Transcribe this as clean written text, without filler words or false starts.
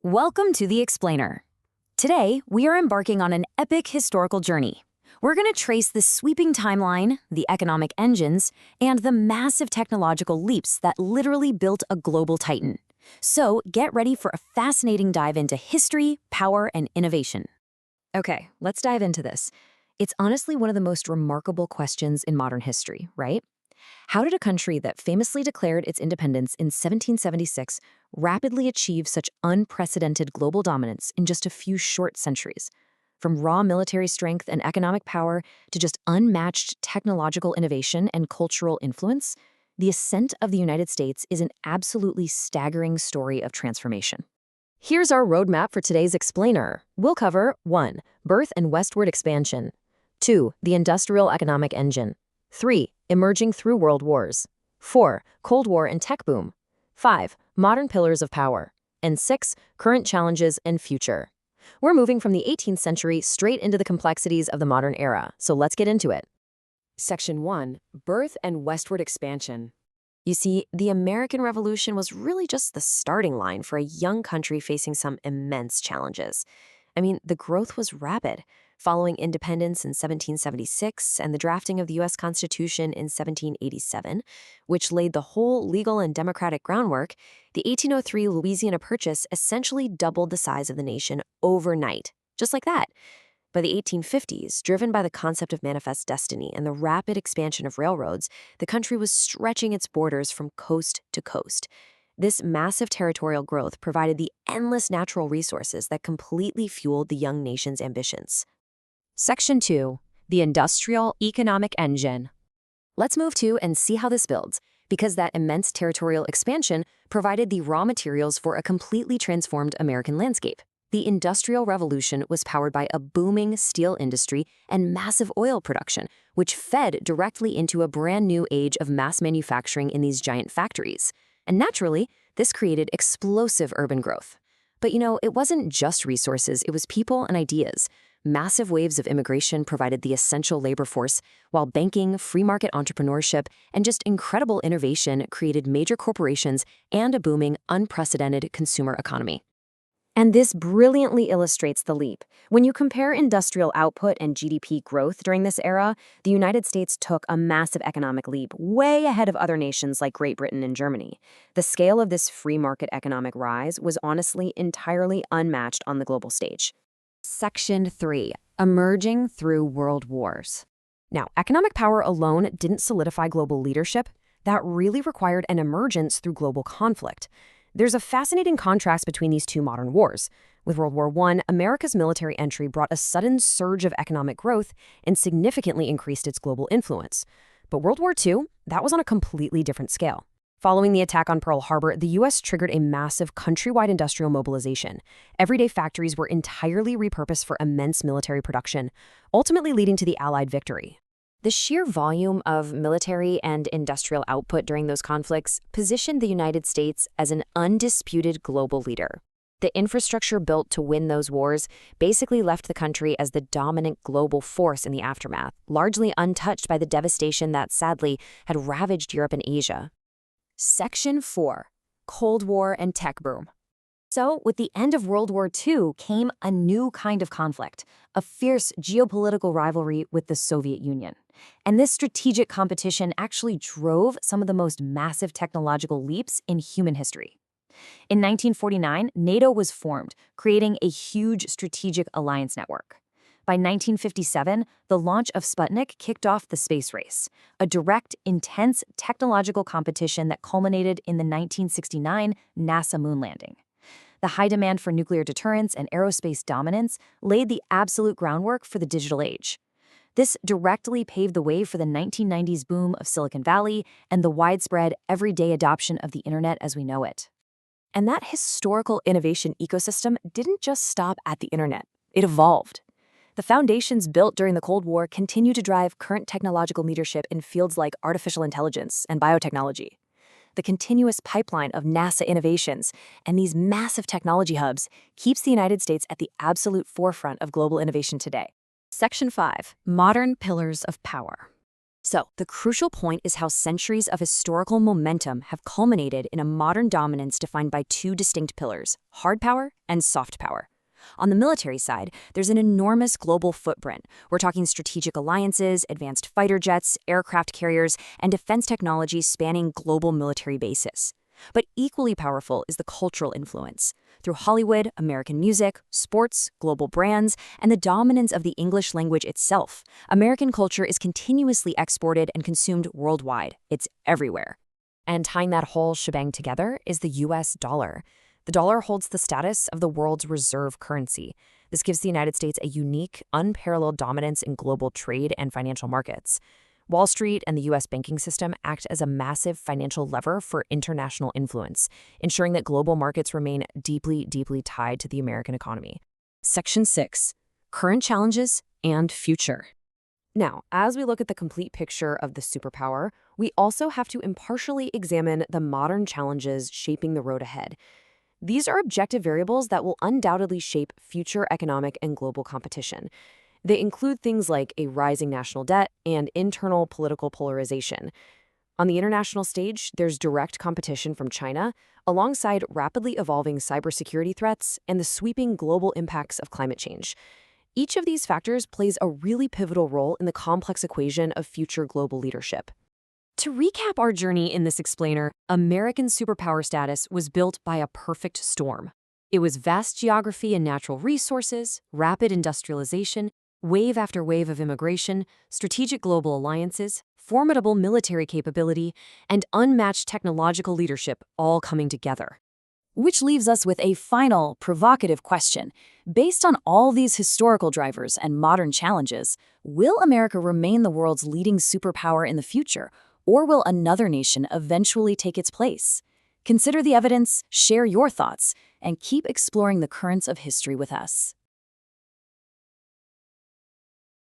Welcome to The Explainer. Today, we are embarking on an epic historical journey. We're going to trace the sweeping timeline, the economic engines, and the massive technological leaps that literally built a global titan. So, get ready for a fascinating dive into history, power, and innovation. Okay, let's dive into this. It's honestly one of the most remarkable questions in modern history, right? How did a country that famously declared its independence in 1776 rapidly achieve such unprecedented global dominance in just a few short centuries? From raw military strength and economic power to just unmatched technological innovation and cultural influence, the ascent of the United States is an absolutely staggering story of transformation. Here's our roadmap for today's explainer. We'll cover 1. Birth and westward expansion. 2. The industrial economic engine. 3. Emerging through world wars. 4. Cold War and tech boom. 5. Modern pillars of power. And 6. Current challenges and future. We're moving from the 18th century straight into the complexities of the modern era, so let's get into it. Section 1. Birth and westward expansion. You see, the American Revolution was really just the starting line for a young country facing some immense challenges. The growth was rapid. Following independence in 1776 and the drafting of the U.S. Constitution in 1787, which laid the whole legal and democratic groundwork, the 1803 Louisiana Purchase essentially doubled the size of the nation overnight, just like that. By the 1850s, driven by the concept of manifest destiny and the rapid expansion of railroads, the country was stretching its borders from coast to coast. This massive territorial growth provided the endless natural resources that completely fueled the young nation's ambitions. Section 2. The industrial economic engine. Let's move to and see how this builds, because that immense territorial expansion provided the raw materials for a completely transformed American landscape. The Industrial Revolution was powered by a booming steel industry and massive oil production, which fed directly into a brand new age of mass manufacturing in these giant factories. And naturally, this created explosive urban growth. But it wasn't just resources, it was people and ideas. Massive waves of immigration provided the essential labor force, while banking, free market entrepreneurship, and just incredible innovation created major corporations and a booming, unprecedented consumer economy. And this brilliantly illustrates the leap. When you compare industrial output and GDP growth during this era, the United States took a massive economic leap, way ahead of other nations like Great Britain and Germany. The scale of this free market economic rise was honestly entirely unmatched on the global stage. Section 3. Emerging through world wars. Now, economic power alone didn't solidify global leadership. That really required an emergence through global conflict. There's a fascinating contrast between these two modern wars. With World War I, America's military entry brought a sudden surge of economic growth and significantly increased its global influence. But World War II, that was on a completely different scale. Following the attack on Pearl Harbor, the U.S. triggered a massive countrywide industrial mobilization. Everyday factories were entirely repurposed for immense military production, ultimately leading to the Allied victory. The sheer volume of military and industrial output during those conflicts positioned the United States as an undisputed global leader. The infrastructure built to win those wars basically left the country as the dominant global force in the aftermath, largely untouched by the devastation that, sadly, had ravaged Europe and Asia. Section 4. Cold War and tech boom. So, with the end of World War II came a new kind of conflict, a fierce geopolitical rivalry with the Soviet Union. And this strategic competition actually drove some of the most massive technological leaps in human history. In 1949, NATO was formed, creating a huge strategic alliance network. By 1957, the launch of Sputnik kicked off the space race, a direct, intense technological competition that culminated in the 1969 NASA moon landing. The high demand for nuclear deterrence and aerospace dominance laid the absolute groundwork for the digital age. This directly paved the way for the 1990s boom of Silicon Valley and the widespread, everyday adoption of the internet as we know it. And that historical innovation ecosystem didn't just stop at the internet. It evolved. The foundations built during the Cold War continue to drive current technological leadership in fields like artificial intelligence and biotechnology. The continuous pipeline of NASA innovations and these massive technology hubs keeps the United States at the absolute forefront of global innovation today. Section 5. Modern pillars of power. So, the crucial point is how centuries of historical momentum have culminated in a modern dominance defined by two distinct pillars: hard power and soft power. On the military side, there's an enormous global footprint. We're talking strategic alliances, advanced fighter jets, aircraft carriers, and defense technologies spanning global military bases. But equally powerful is the cultural influence. Through Hollywood, American music, sports, global brands, and the dominance of the English language itself, American culture is continuously exported and consumed worldwide. It's everywhere. And tying that whole shebang together is the US dollar. The dollar holds the status of the world's reserve currency. This gives the United States a unique, unparalleled dominance in global trade and financial markets. Wall Street and the U.S. banking system act as a massive financial lever for international influence, ensuring that global markets remain deeply, deeply tied to the American economy. Section 6. Current Challenges and Future. Now, as we look at the complete picture of the superpower, we also have to impartially examine the modern challenges shaping the road ahead. These are objective variables that will undoubtedly shape future economic and global competition. They include things like a rising national debt and internal political polarization. On the international stage, there's direct competition from China, alongside rapidly evolving cybersecurity threats and the sweeping global impacts of climate change. Each of these factors plays a really pivotal role in the complex equation of future global leadership. To recap our journey in this explainer, American superpower status was built by a perfect storm. It was vast geography and natural resources, rapid industrialization, wave after wave of immigration, strategic global alliances, formidable military capability, and unmatched technological leadership all coming together. Which leaves us with a final, provocative question. Based on all these historical drivers and modern challenges, will America remain the world's leading superpower in the future, or will another nation eventually take its place? Consider the evidence, share your thoughts, and keep exploring the currents of history with us.